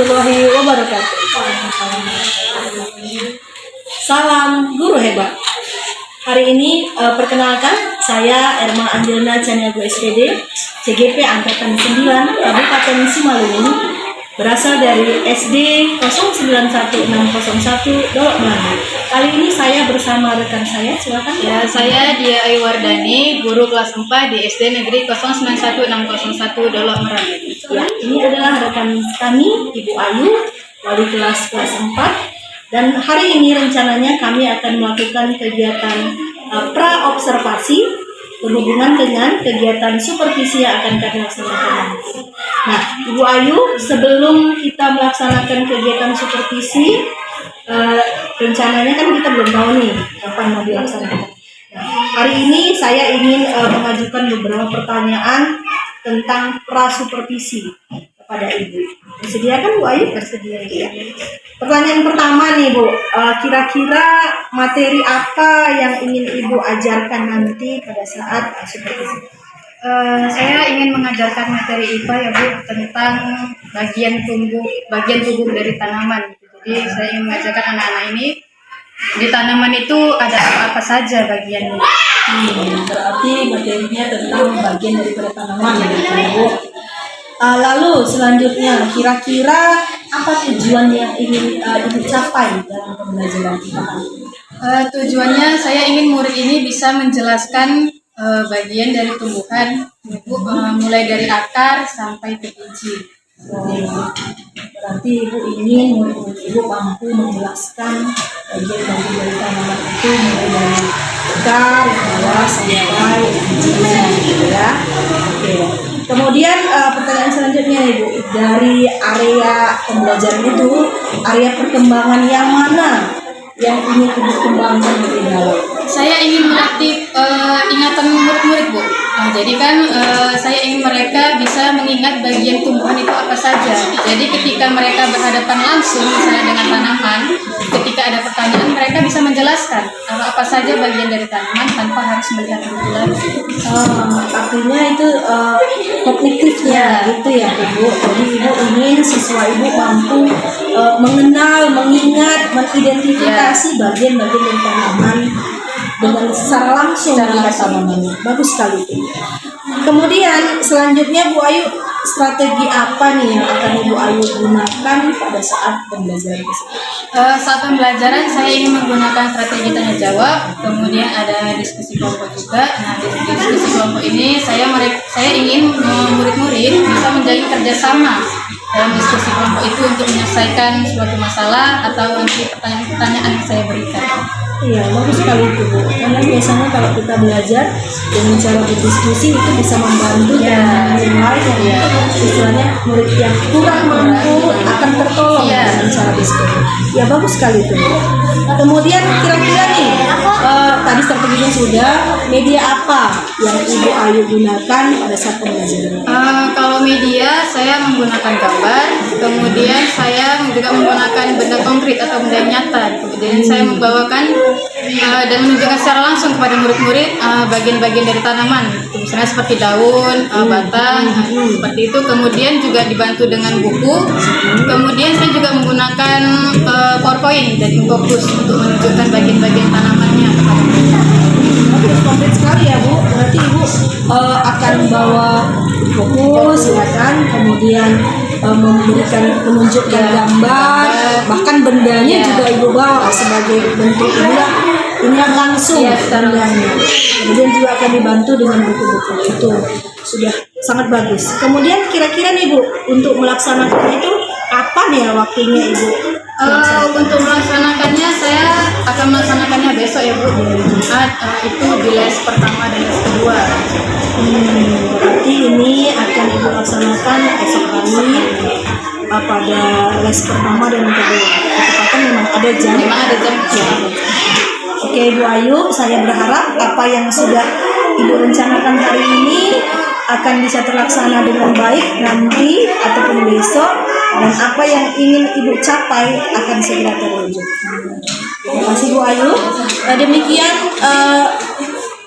warahmatullahi wabarakatuh. Salam guru hebat. Hari ini perkenalkan saya Erma Angelina Caniago SPD, CGP Angkatan 9, Kabupaten Simalungun, berasal dari SD 091601 Dolok Melanda. Kali ini saya bersama rekan saya, silakan. Ya, saya Dia Ayu Wardani, guru kelas 4 di SD Negeri 091601 Dolok Melanda. Ya, ini adalah rekan kami, Ibu Ayu, wali kelas 4. Dan hari ini rencananya kami akan melakukan kegiatan pra-observasi berhubungan dengan kegiatan supervisi yang akan kami laksanakan. Nah, Ibu Ayu, sebelum kita melaksanakan kegiatan supervisi, rencananya kan kita belum tahu nih kapan mau dilaksanakan. Nah, hari ini saya ingin mengajukan beberapa pertanyaan tentang pra-supervisi kepada Ibu. Bersedia kan Bu Ayu? Bersedia ya. Pertanyaan pertama nih Bu, kira-kira materi apa yang ingin Ibu ajarkan nanti pada saat supervisi? Saya ingin mengajarkan materi IPA ya Bu tentang bagian tubuh dari tanaman. Jadi saya ingin mengajarkan anak-anak ini di tanaman itu ada apa-apa saja bagiannya. Berarti materinya tentang bagian daripada tanaman ya Bu. Lalu selanjutnya, kira-kira apa tujuan yang ingin Ibu capai dalam pembelajaran kita? Tujuannya saya ingin murid ini bisa menjelaskan bagian dari tumbuhan, mulai dari akar sampai ke biji. Berarti Ibu ingin murid-murid Ibu mampu menjelaskan bagian-bagian dari tanaman itu mulai dari akar, bawah sampai bijinya, gitu ya. Oke. Kemudian pertanyaan selanjutnya Ibu, dari area pembelajaran itu, area perkembangan yang mana yang ingin Ibu kembangkan lebih dalam? Saya ingin melatih ingatan murid-murid Bu. Jadi kan saya ingin mereka bisa mengingat bagian tumbuhan itu apa saja. Jadi ketika mereka berhadapan langsung misalnya dengan tanaman, ketika ada pertanyaan mereka bisa menjelaskan apa saja bagian dari tanaman tanpa harus melihat buku. Artinya itu kognitifnya gitu ya Ibu. Jadi Ibu ingin siswa Ibu mampu mengenal, mengingat, mengidentifikasi bagian-bagian dari tanaman dengan secara langsung melihat tanamannya. Bagus sekali itu. Kemudian selanjutnya Bu Ayu, strategi apa nih yang akan Ibu Ayu gunakan pada saat pembelajaran tersebut? Saat pembelajaran saya ingin menggunakan strategi tanya jawab, kemudian ada diskusi kelompok juga. Nah, di diskusi kelompok ini saya ingin murid-murid bisa menjalin kerjasama dalam diskusi kelompok itu untuk menyelesaikan suatu masalah atau nanti pertanyaan-pertanyaan yang saya berikan. Iya, bagus sekali itu Bu. Karena biasanya kalau kita belajar dengan cara berdiskusi itu bisa membantu dan menilai yang istilahnya murid yang kurang mampu akan tertolong dengan cara diskusi. Ya bagus sekali itu Bu. Kemudian kira-kira nih tadi strateginya sudah, media apa yang Ibu Ayu gunakan pada saat pembelajaran? Kalau media saya menggunakan gambar, kemudian saya juga menggunakan benda konkret atau benda nyata. Kemudian saya membawakan dan menunjukkan secara langsung kepada murid-murid bagian-bagian dari tanaman, misalnya seperti daun, batang, seperti itu. Kemudian juga dibantu dengan buku. Kemudian saya juga menggunakan PowerPoint dan Infocus untuk menunjukkan bagian-bagian tanamannya kepada mereka. Komplit sekali ya Bu. Berarti Ibu akan bawa fokus ya kan, kemudian menunjukkan gambar, bahkan bendanya juga Ibu bawa sebagai bentuk inilah langsung bendanya. Kemudian juga akan dibantu dengan buku-buku itu. Sudah sangat bagus. Kemudian kira-kira nih Bu, untuk melaksanakan itu apa nih waktunya Ibu? Untuk melaksanakannya saya akan melaksanakannya besok ya Bu, Jumat, itu di les pertama dan les kedua. Berarti ini akan Ibu laksanakan esok hari pada les pertama dan kedua. Ketepatan memang ada jam. Ya. Oke Ibu Ayu, saya berharap apa yang sudah Ibu rencanakan hari ini akan bisa terlaksana dengan baik nanti ataupun besok, dan apa yang ingin Ibu capai akan segera terwujud. Terima kasih Bu Ayu. Demikian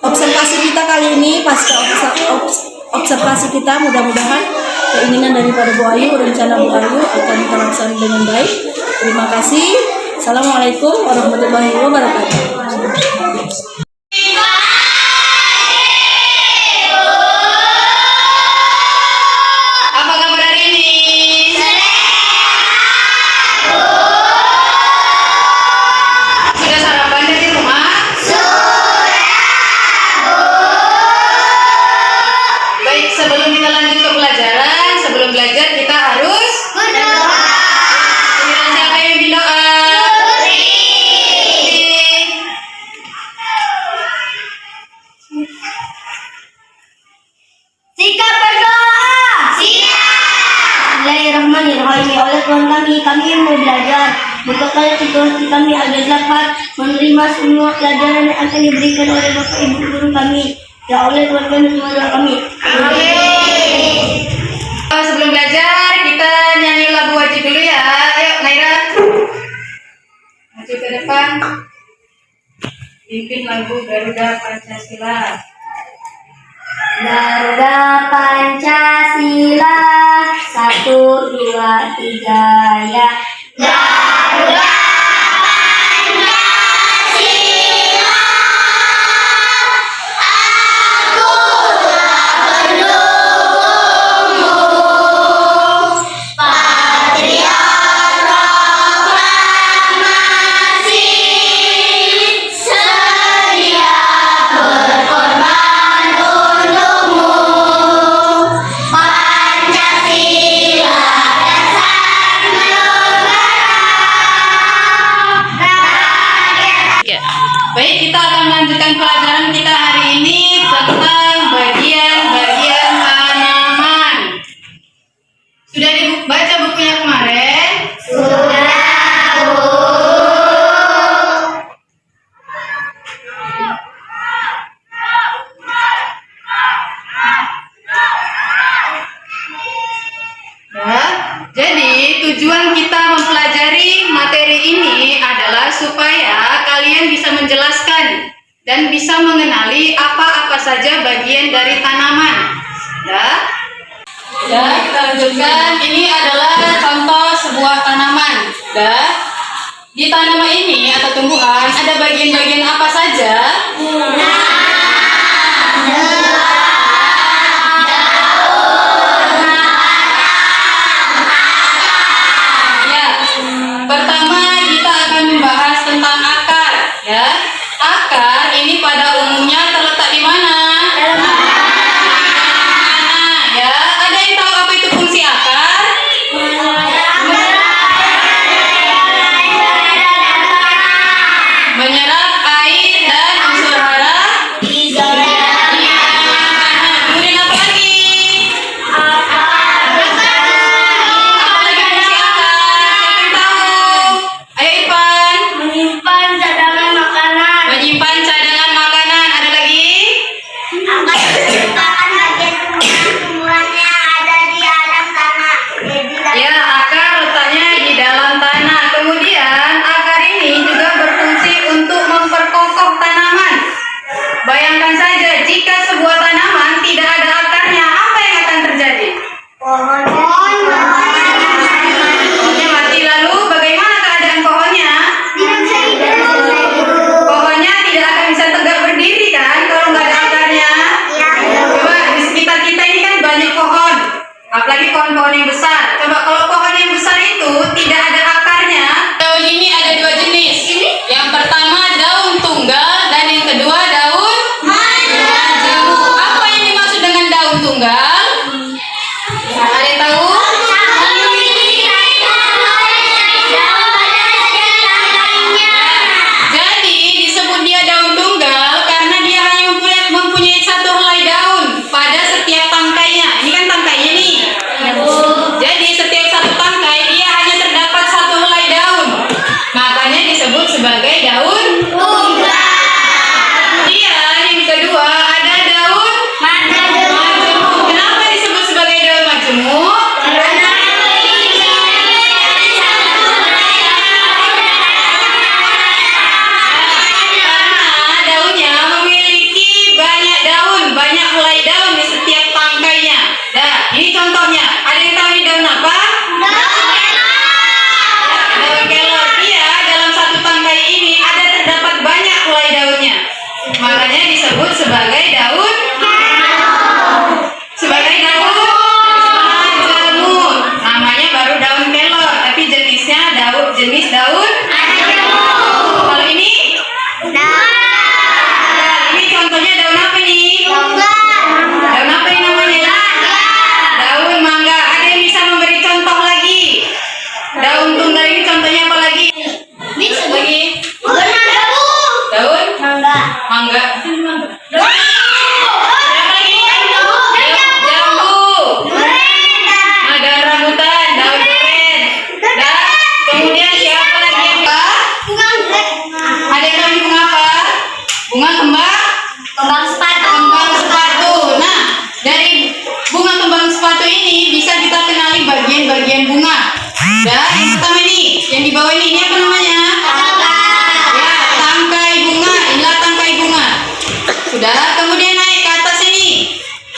observasi kita kali ini pasca observasi kita. Mudah-mudahan keinginan daripada Bu Ayu, rencana Bu Ayu akan terlaksana dengan baik. Terima kasih. Assalamualaikum warahmatullahi wabarakatuh. Apa kabar hari ini? Sudah sarapan dari rumah? Baik, sebelum kita lanjut ke pelajaran, sebelum belajar kita harus berdoa. Giliran siapa yang bimbing doa? Sikap berdoa. Siap. Bismillahirrahmanirrahim. Ya Allah Tuhan kami mau belajar. Bukakanlah situasi kami agar dapat menerima semua pelajaran yang akan diberikan oleh Bapak Ibu guru kami. Ya Allah Tuhan kami. Amin. Sebelum belajar kita nyanyi lagu wajib dulu ya. Ayo Naira, maju ke depan. Pimpin lagu Garuda Pancasila. Garuda Pancasila 1, 2, 3 ya. Garuda Pancasila, aku telah mendukungmu. Patriot proklamasi, sedia berkorban untukmu. Pancasila dasar negara. Baik, kita akan melanjutkan pelajaran kita hari ini tentang bagian-bagian tanaman. Sudah dibaca bukunya kemarin? Sudah, Bu. Ya, jadi tujuan kita mempelajari materi ini adalah supaya kalian bisa menjelaskan dan bisa mengenali apa-apa saja bagian dari tanaman. Ya, kita lanjutkan. Ini adalah contoh sebuah tanaman. Di tanaman ini atau tumbuhan ada bagian-bagian apa saja? Ya, pertama kita akan membahas tentang akar. Ya, akar ini pada umumnya terletak di mana? Ya, ada yang tahu apa itu fungsi akar? Menyerap air dan unsur hara. Kemudian apa lagi? Apa lagi fungsi akar? Siapa yang tahu? Ayo Irfan. Menyimpan cadangan makanan. Menyimpan cadangan makanan. Ada lagi? Akan menciptakan bagian tumbuhan yang ada di alam tanah. Ya, akar letaknya di dalam tanah. Kemudian akar ini juga berfungsi untuk memperkokoh tanaman. Bayangkan saja jika sebuah tanaman tidak ada akarnya, apa yang akan terjadi? Pohonnya mati. Lalu bagaimana keadaan pohonnya? Pohonnya tidak akan bisa tegak berdiri kan kalau nggak ada akarnya. Coba di sekitar kita ini kan banyak pohon, apalagi pohon-pohon yang besar. Coba kalau pohon yang besar itu tidak ada akarnya. Daun ini ada dua jenis. Yang pertama daun tunggal dan yang kedua daun majemuk. Apa yang dimaksud dengan daun tunggal? Ada yang tahu? Jadi disebut dia daun tunggal karena dia hanya mempunyai satu helai daun pada setiap tangkainya. Ini kan tangkainya nih. Jadi setiap satu tangkai dia hanya terdapat satu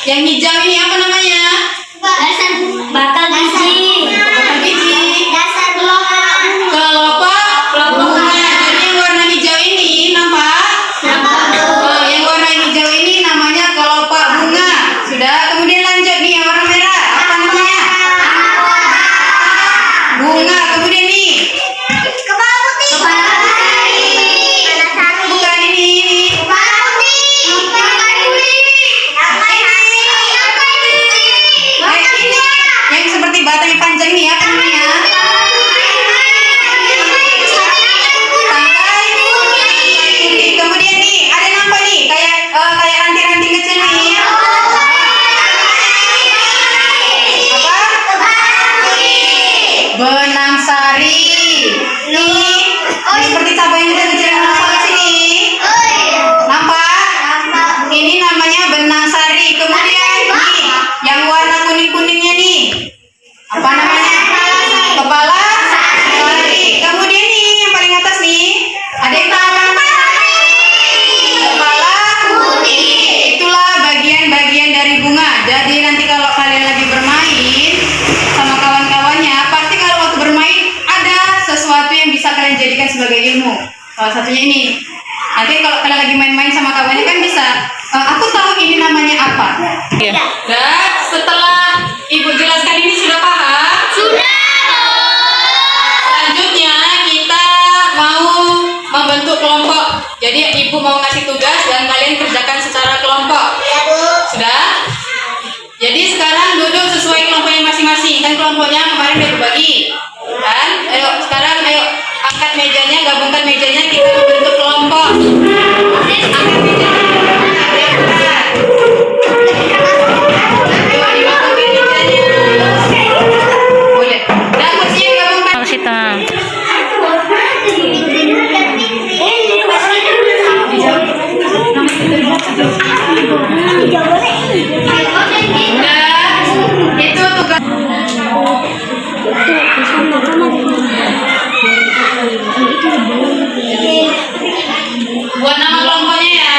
Yang hijau ini apa namanya? Dasar bakal biji. Bakal biji. Dasar kelopak. Kelopak bunga. Jadi yang warna hijau ini nampak? Oh, yang warna hijau ini namanya kelopak bunga. Sudah. Kemudian lanjut nih yang warna merah. Apa namanya? Bunga. Kemudian nih. Kepala putih. Kepala putih. Bukan ini. Kepala putih. Kepala putih. Ini yang seperti batang yang panjang ini apa namanya? Tangkai putih. Kemudian nih ada nampak nih kayak ranting-ranting kecil nih. Apa? Benang sari. Nih, ini seperti cabai yang kecil-kecil yang nampak sini. Nampak? Ini namanya benang sari. Kemudian nih, yang warna kuning-kuningnya nih. Apa namanya? Kepala sari. Kemudian nih, yang paling atas nih, ada yang tahu apa? Kepala putih. Itulah bagian-bagian dari bunga. Jadi nanti kalau kalian lagi bermain sama kawan-kawannya, pasti kalau waktu bermain ada sesuatu yang bisa kalian jadikan sebagai ilmu. Salah satunya ini. Nanti kalau kalian lagi main-main sama kawannya kan bisa. Aku tahu ini namanya apa. Dan setelah ibu jelaskan ini sudah paham? Sudah. Selanjutnya kita mau membentuk kelompok. Jadi ibu mau ngasih tugas dan kalian kerjakan secara kelompok. Sudah? Jadi sekarang duduk sesuai kelompoknya masing-masing. Kan kelompoknya kemarin udah dibagi. Kan? Ayo sekarang angkat mejanya, gabungkan mejanya, kita membentuk kelompok. Angkat mejanya. Angkat. Ayo digabungkan mejanya. Boleh. Nah, kursinya digabungkan. Udah. Itu tugas. Buat nama kelompoknya ya.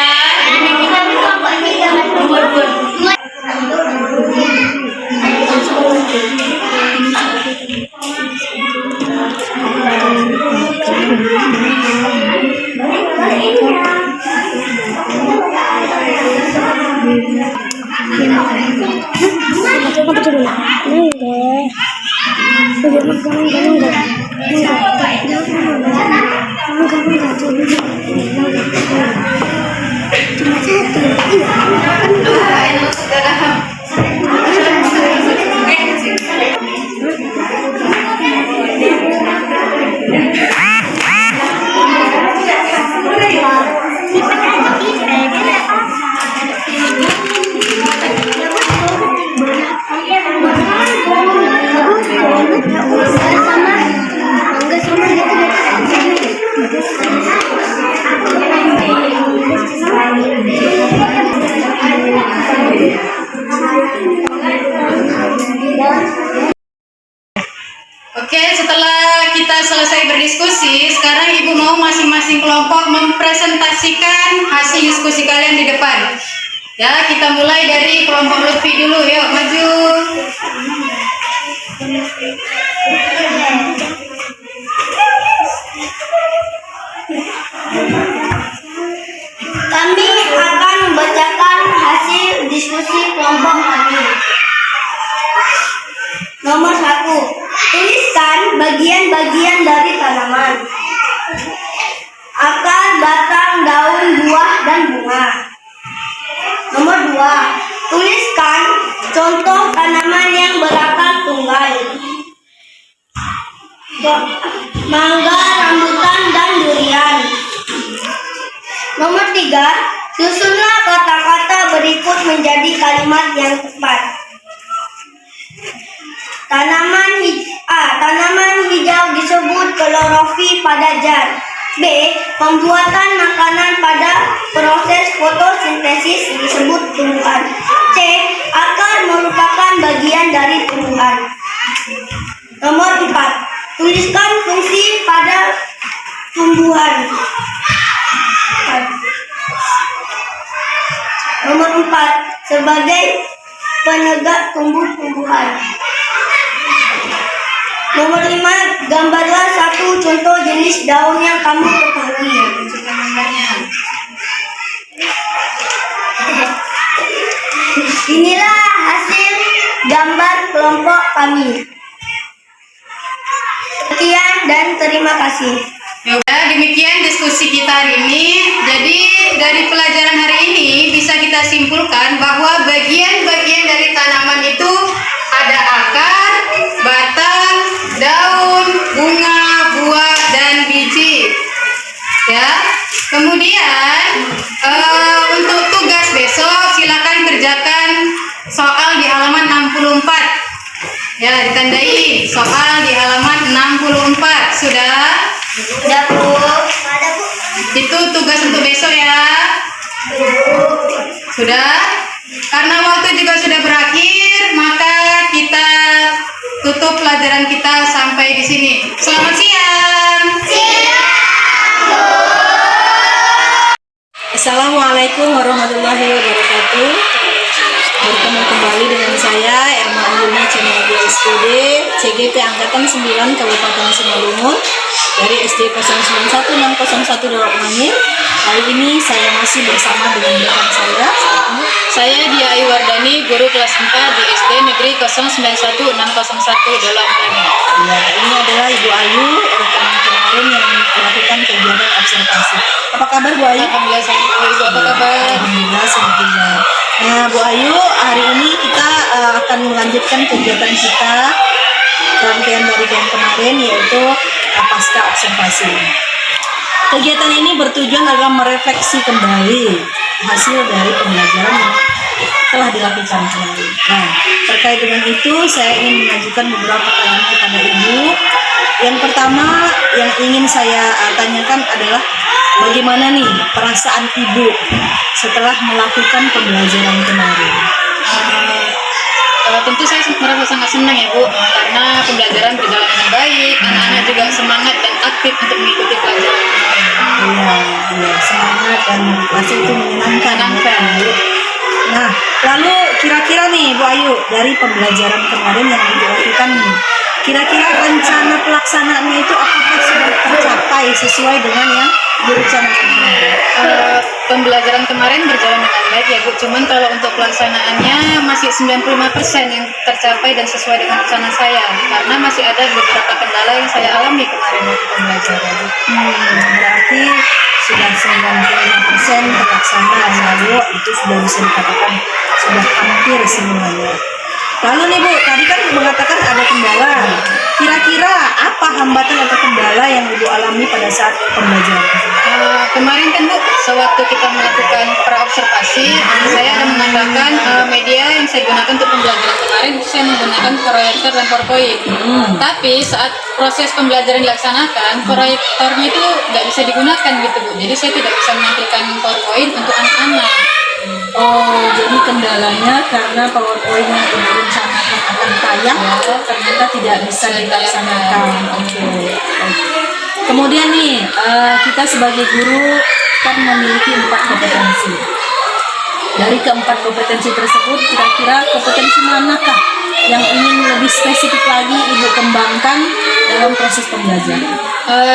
Oke, setelah kita selesai berdiskusi, sekarang ibu mau masing-masing kelompok mempresentasikan hasil diskusi kalian di depan. Ya, kita mulai dari kelompok Lutfi dulu. Yuk, maju. Kami akan membacakan hasil diskusi kelompok kami. Nomor 1. Tuliskan bagian-bagian dari tanaman. Akar, batang, daun, buah, dan bunga. Nomor 2. Tuliskan contoh tanaman yang berakar tunggal. Mangga, rambutan, dan durian. Nomor 3. Susunlah kata-kata berikut menjadi kalimat yang tepat. Tanaman hijau disebut klorofil pada zat. B. Pembuatan makanan pada proses fotosintesis disebut tumbuhan. C. Akar merupakan bagian dari tumbuhan. Nomor 4. Tuliskan fungsi pada tumbuhan. Nomor 4. Sebagai penegak tumbuh-tumbuhan. Nomor 5, gambarlah satu contoh jenis daun yang kamu ketahui. Inilah hasil gambar kelompok kami. Sekian dan terima kasih. Ya udah, demikian diskusi kita hari ini. Jadi dari pelajaran hari ini bisa kita simpulkan bahwa bagian-bagian dari tanaman itu ada akar, batang, daun, bunga, buah, dan biji. Ya. Kemudian untuk tugas besok silakan kerjakan soal di halaman 64. Ya, ditandai soal di halaman 64. Sudah? Sudah, Bu. Ada, Bu. Itu tugas untuk besok ya. Sudah? Karena waktu juga sudah berakhir, maka kita tutup pelajaran kita sampai di sini. Selamat siang. Assalamualaikum warahmatullahi wabarakatuh. Bertemu kembali dengan saya Erma Anjurna Channel SPD CGP Angkatan 9 Kabupaten Simalungun dari SD 091601 Dolok Mangir. Kali ini saya masih bersama dengan rekan Saya Dia Ayu Wardani, guru kelas 4 di SD Negeri 091601 Dolok Mangir. Ya, ini adalah Ibu Ayu, rekan kemarin yang melakukan kegiatan observasi. Apa kabar Bu Ayu? Alhamdulillah, Ibu apa kabar? Alhamdulillah, semoga. Nah, Bu Ayu, hari ini kita akan melanjutkan kegiatan kita rangkaian dari yang kemarin, yaitu pasca observasi. Kegiatan ini bertujuan adalah merefleksi kembali hasil dari pembelajaran yang telah dilakukan kemarin. Nah, terkait dengan itu, saya ingin mengajukan beberapa pertanyaan kepada Ibu. Yang pertama yang ingin saya tanyakan adalah bagaimana nih perasaan Ibu setelah melakukan pembelajaran kemarin? Tentu saya merasa sangat senang ya Bu, karena pembelajaran berjalan dengan baik, anak-anak juga semangat dan aktif untuk mengikuti pelajaran kemarin. Iya, semangat dan pasti itu menyenangkan. Bu. Nah, lalu kira-kira nih Bu Ayu, dari pembelajaran kemarin yang Ibu lakukan nih, kira-kira rencana pelaksanaannya itu apakah sudah tercapai sesuai dengan yang direncanakan? Pembelajaran kemarin berjalan dengan baik ya Bu, cuman kalau untuk pelaksanaannya masih 95% yang tercapai dan sesuai dengan rencana saya, karena masih ada beberapa kendala yang saya alami kemarin waktu pembelajaran. Berarti sudah 95% terlaksana, lalu itu sudah bisa dikatakan sudah hampir semuanya. Lalu nih Bu, tadi kan mengatakan ada kendala. Kira-kira apa hambatan atau kendala yang Ibu alami pada saat pembelajaran? Kemarin kan Bu, sewaktu kita melakukan pra-observasi, saya ada mengatakan media yang saya gunakan untuk pembelajaran kemarin saya menggunakan proyektor dan PowerPoint. Tapi saat proses pembelajaran dilaksanakan, proyektornya itu nggak bisa digunakan gitu Bu. Jadi saya tidak bisa menampilkan PowerPoint untuk anak-anak. Oh, jadi kendalanya karena PowerPoint yang Ibu rencanakan akan tayang, ternyata tidak bisa dilaksanakan. Oke. Kemudian nih, kita sebagai guru kan memiliki 4 kompetensi. Dari keempat kompetensi tersebut, kira-kira kompetensi manakah yang ingin lebih spesifik lagi Ibu kembangkan dalam proses pembelajaran?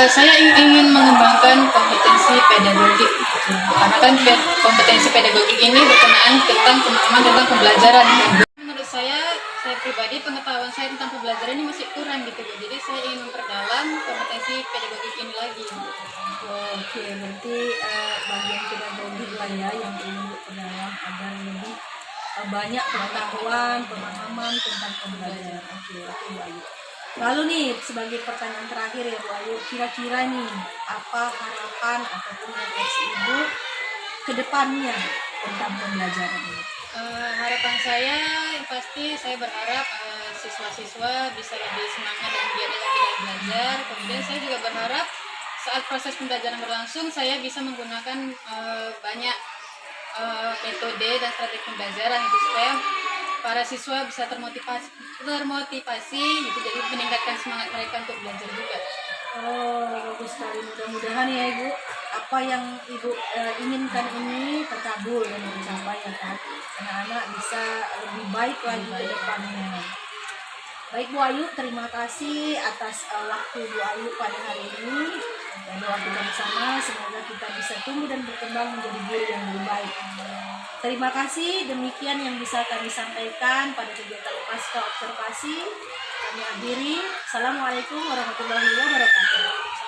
Saya ingin mengembangkan kompetensi pedagogik, karena kan kompetensi pedagogik ini berkenaan tentang pemahaman tentang pembelajaran. Menurut saya pribadi pengetahuan saya tentang pembelajaran ini masih kurang gitu Bu. Jadi saya ingin memperdalam kompetensi pedagogik ini lagi. Oke, berarti bagian pedagogik lah ya yang ingin diperdalam agar lebih banyak pengetahuan, pemahaman tentang pembelajaran. Oke, baik. Lalu nih, sebagai pertanyaan terakhir ya Bu Ayu, kira-kira nih apa harapan ataupun refleksi Ibu ke depannya tentang pembelajaran ini? Harapan saya pasti saya berharap siswa-siswa bisa lebih semangat dan giat lagi dalam belajar. Kemudian saya juga berharap saat proses pembelajaran berlangsung saya bisa menggunakan banyak metode dan strategi pembelajaran gitu, supaya para siswa bisa termotivasi gitu, jadi meningkatkan semangat mereka untuk belajar juga. Oh, bagus sekali. Mudah-mudahan ya Ibu, apa yang Ibu inginkan ini terkabul dan tercapai ya kan. Anak-anak bisa lebih baik baik lagi ke depannya. Baik Bu Ayu, terima kasih atas waktu Bu Ayu pada hari ini. Dan doa kita bersama semoga kita bisa tumbuh dan berkembang menjadi guru yang lebih baik. Terima kasih, demikian yang bisa kami sampaikan pada kegiatan pasca observasi. Kami akhiri. Assalamualaikum warahmatullahi wabarakatuh.